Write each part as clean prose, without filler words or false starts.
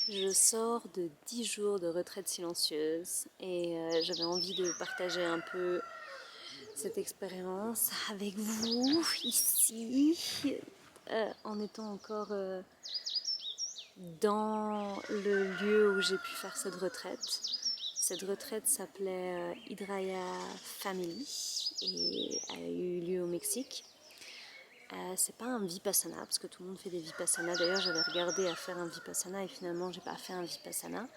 Je sors de 10 jours de retraite silencieuse et j'avais envie de partager un peu cette expérience avec vous ici, en étant encore dans le lieu où j'ai pu faire cette retraite. Cette retraite s'appelait Hydraya Family et a eu lieu au Mexique. C'est pas un vipassana parce que tout le monde fait des vipassana. D'ailleurs, j'avais regardé à faire un vipassana et finalement, j'ai pas fait un vipassana.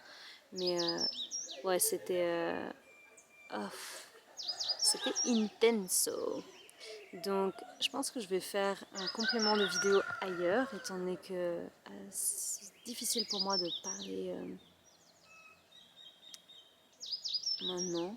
Mais ouais, oh, c'était intenso. Donc, je pense que je vais faire un complément de vidéo ailleurs, étant donné que c'est difficile pour moi de parler maintenant.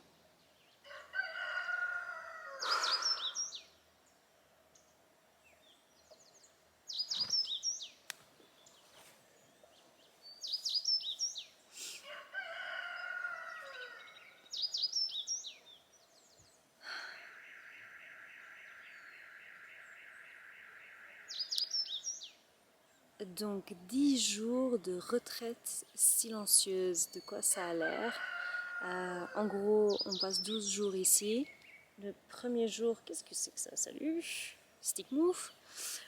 Donc 10 jours de retraite silencieuse, de quoi ça a l'air. En gros, on passe 12 jours ici. Le premier jour, qu'est-ce que c'est que ça? Salut, Stick Move.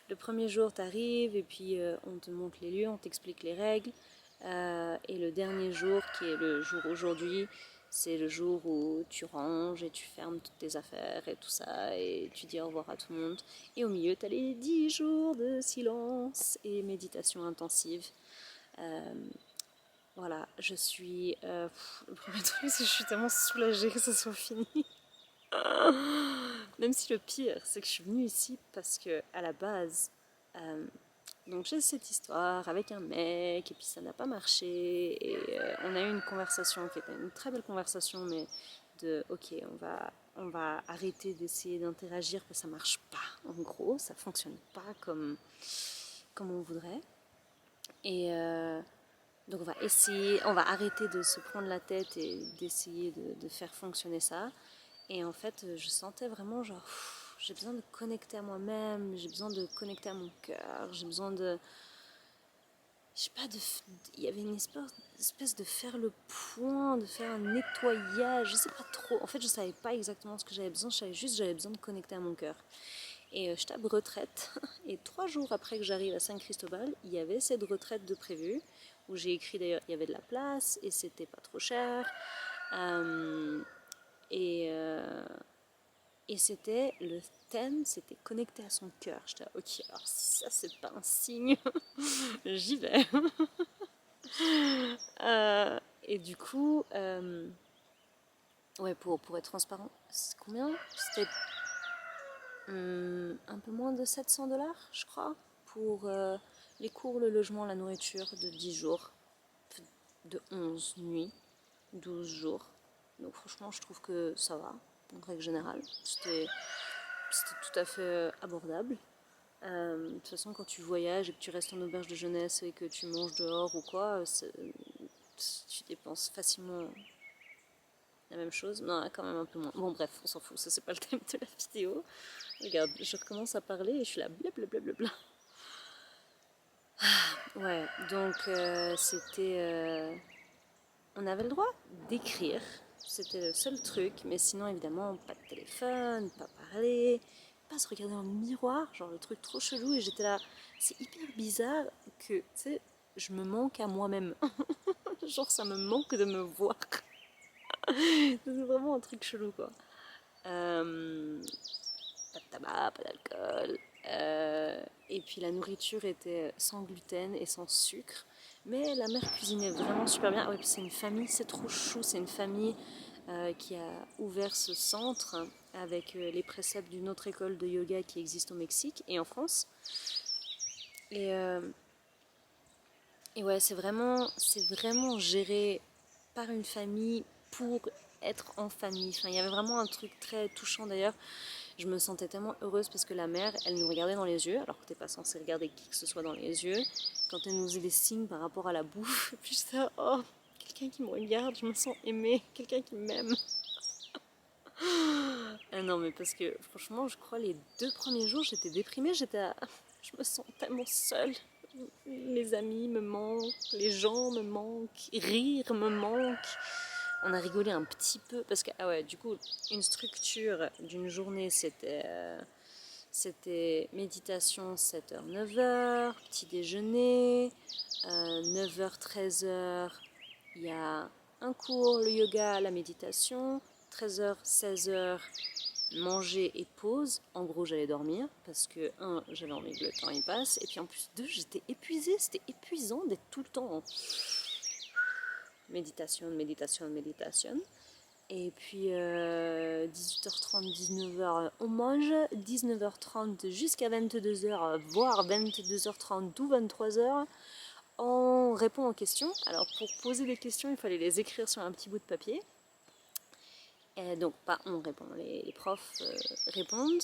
Le premier jour, t'arrives et puis on te montre les lieux, on t'explique les règles. Et le dernier jour, qui est le jour aujourd'hui, c'est le jour où tu ranges et tu fermes toutes tes affaires et tout ça, et tu dis au revoir à tout le monde. Et au milieu, tu as les 10 jours de silence et méditation intensive. Euh, voilà, je suis... le premier truc, c'est que je suis tellement soulagée que ça soit fini. Même si le pire, c'est que je suis venue ici parce que, à la base, donc j'ai cette histoire avec un mec et puis ça n'a pas marché et on a eu une conversation qui était une très belle conversation mais de ok on va arrêter d'essayer d'interagir parce que ça marche pas en gros ça fonctionne pas comme on voudrait et donc on va arrêter de se prendre la tête et d'essayer de faire fonctionner ça et en fait je sentais vraiment genre j'ai besoin de connecter à moi-même, j'ai besoin de connecter à mon cœur, j'ai besoin de je sais pas, il y avait une espèce de faire le point, de faire un nettoyage, je sais pas trop. En fait, je savais pas exactement ce que j'avais besoin, je savais juste que j'avais besoin de connecter à mon cœur. Et je tape retraite, et 3 jours après que j'arrive à Saint-Christobal, il y avait cette retraite de prévue, où j'ai écrit d'ailleurs, il y avait de la place, et c'était pas trop cher. Euh, et, euh, et c'était, le thème, c'était connecter à son cœur. J'étais ok, alors si ça c'est pas un signe, j'y vais. Et du coup, ouais, pour être transparent, c'est combien? C'était un peu moins de 700 $, je crois, pour les cours, le logement, la nourriture de 10 jours, de 11 nuits, 12 jours. Donc franchement, je trouve que ça va, en règle générale. C'était tout à fait abordable. De toute façon, quand tu voyages et que tu restes en auberge de jeunesse et que tu manges dehors ou quoi, tu dépenses facilement la même chose. Non, quand même un peu moins. Bon, bref, on s'en fout, ça c'est pas le thème de la vidéo. Regarde, je recommence à parler et je suis là, blablabla. Ouais, donc on avait le droit d'écrire, c'était le seul truc, mais sinon évidemment, pas de téléphone, pas parler, pas se regarder dans le miroir, genre le truc trop chelou, et j'étais là, c'est hyper bizarre que, tu sais, je me manque à moi-même. Genre ça me manque de me voir. C'est vraiment un truc chelou quoi. Euh, Pas de tabac, pas d'alcool. Et puis la nourriture était sans gluten et sans sucre. Mais la mère cuisinait vraiment super bien. Ah ouais, puis c'est une famille, c'est trop chou. C'est une famille qui a ouvert ce centre avec les préceptes d'une autre école de yoga qui existe au Mexique et en France. Et, euh, et ouais, c'est vraiment géré par une famille pour être en famille. Enfin, il y avait vraiment un truc très touchant d'ailleurs. Je me sentais tellement heureuse parce que la mère, elle nous regardait dans les yeux, alors que t'es pas censé regarder qui que ce soit dans les yeux, quand elle nous faisait des signes par rapport à la bouffe. Et puis j'étais là, oh, quelqu'un qui me regarde, je me sens aimée, quelqu'un qui m'aime. Ah non, mais parce que franchement, je crois les 2 premiers jours, j'étais déprimée, je me sens tellement seule. mes amis me manquent, les gens me manquent, rire me manque. On a rigolé un petit peu parce que, ah ouais, du coup, une structure d'une journée, c'était méditation 7h, 9h, petit déjeuner, 9h, 13h, il y a un cours, le yoga, la méditation, 13h, 16h, manger et pause. En gros, j'allais dormir parce que, un, j'avais envie que le temps y passe, et puis en plus, deux, j'étais épuisée. C'était épuisant d'être tout le temps en méditation, méditation, méditation. Et puis 18h30, 19h, on mange. 19h30 jusqu'à 22h, voire 22h30 ou 23h, on répond aux questions. Alors pour poser des questions, il fallait les écrire sur un petit bout de papier. Et donc pas on répond, les profs répondent,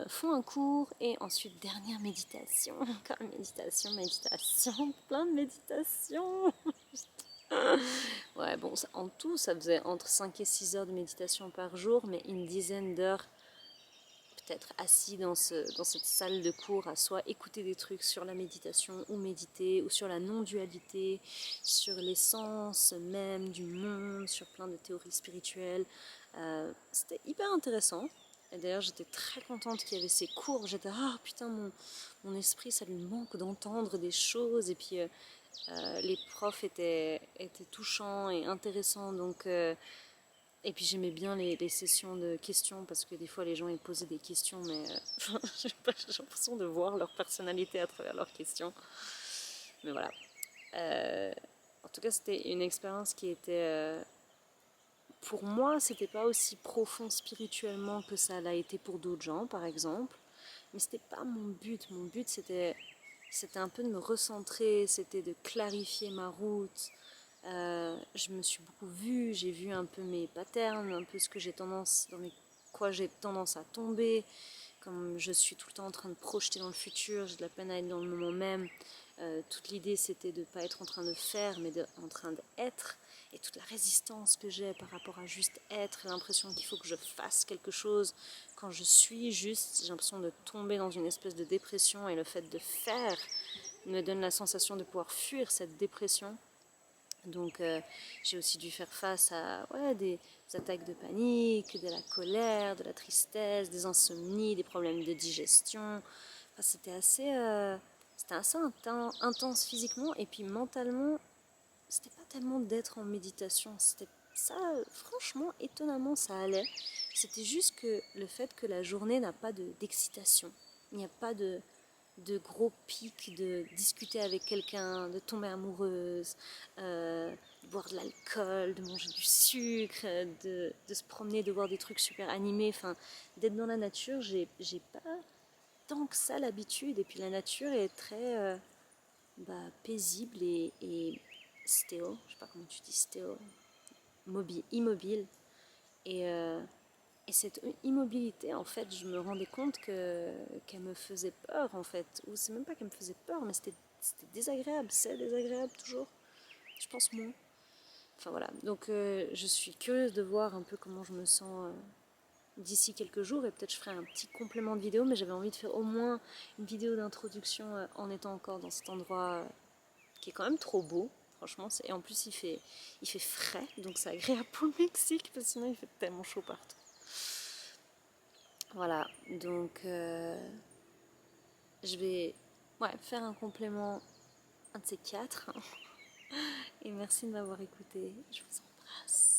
font un cours et ensuite dernière méditation. Encore méditation, méditation, plein de méditations. Ouais, bon, en tout, ça faisait entre 5 et 6 heures de méditation par jour, mais une dizaine d'heures peut-être assis dans cette salle de cours à soit écouter des trucs sur la méditation ou méditer, ou sur la non-dualité, sur l'essence même du monde, sur plein de théories spirituelles. C'était hyper intéressant. Et d'ailleurs, j'étais très contente qu'il y avait ces cours. J'étais, ah putain, mon esprit, ça lui manque d'entendre des choses. Et puis, les profs étaient touchants et intéressants. Donc, et puis j'aimais bien les sessions de questions parce que des fois les gens ils posaient des questions, mais j'ai l'impression de voir leur personnalité à travers leurs questions. Mais voilà. En tout cas, c'était une expérience qui était. Pour moi, c'était pas aussi profond spirituellement que ça l'a été pour d'autres gens, par exemple. Mais c'était pas mon but. Mon but, c'était un peu de me recentrer, c'était de clarifier ma route. Je me suis beaucoup vue, j'ai vu un peu mes patterns, un peu ce que j'ai tendance, dans quoi j'ai tendance à tomber. Comme je suis tout le temps en train de projeter dans le futur, j'ai de la peine à être dans le moment même. Toute l'idée c'était de ne pas être en train de faire, mais en train d'être. Et toute la résistance que j'ai par rapport à juste être, l'impression qu'il faut que je fasse quelque chose. Quand je suis juste, j'ai l'impression de tomber dans une espèce de dépression, et le fait de faire me donne la sensation de pouvoir fuir cette dépression. Donc j'ai aussi dû faire face à des attaques de panique, de la colère, de la tristesse, des insomnies, des problèmes de digestion. Enfin, c'était assez intense physiquement, et puis mentalement, c'était pas tellement d'être en méditation. C'était ça, franchement, étonnamment, ça allait. C'était juste que le fait que la journée n'a pas d'excitation. Il n'y a pas de gros pics, de discuter avec quelqu'un, de tomber amoureuse, de boire de l'alcool, de manger du sucre, de se promener, de voir des trucs super animés, enfin, d'être dans la nature, j'ai pas tant que ça l'habitude. Et puis la nature est très paisible et stéo, je sais pas comment tu dis stéo, immobile. Et, et cette immobilité, en fait, je me rendais compte qu'elle me faisait peur, en fait. Ou c'est même pas qu'elle me faisait peur, mais c'était désagréable. C'est désagréable toujours. Je pense moins. Enfin voilà. Donc je suis curieuse de voir un peu comment je me sens d'ici quelques jours. Et peut-être je ferai un petit complément de vidéo, mais j'avais envie de faire au moins une vidéo d'introduction en étant encore dans cet endroit qui est quand même trop beau. Franchement, et en plus il fait frais, donc c'est agréable pour le Mexique, parce que sinon il fait tellement chaud partout. Voilà, donc je vais faire un complément, un de ces quatre. Et merci de m'avoir écouté. Je vous embrasse.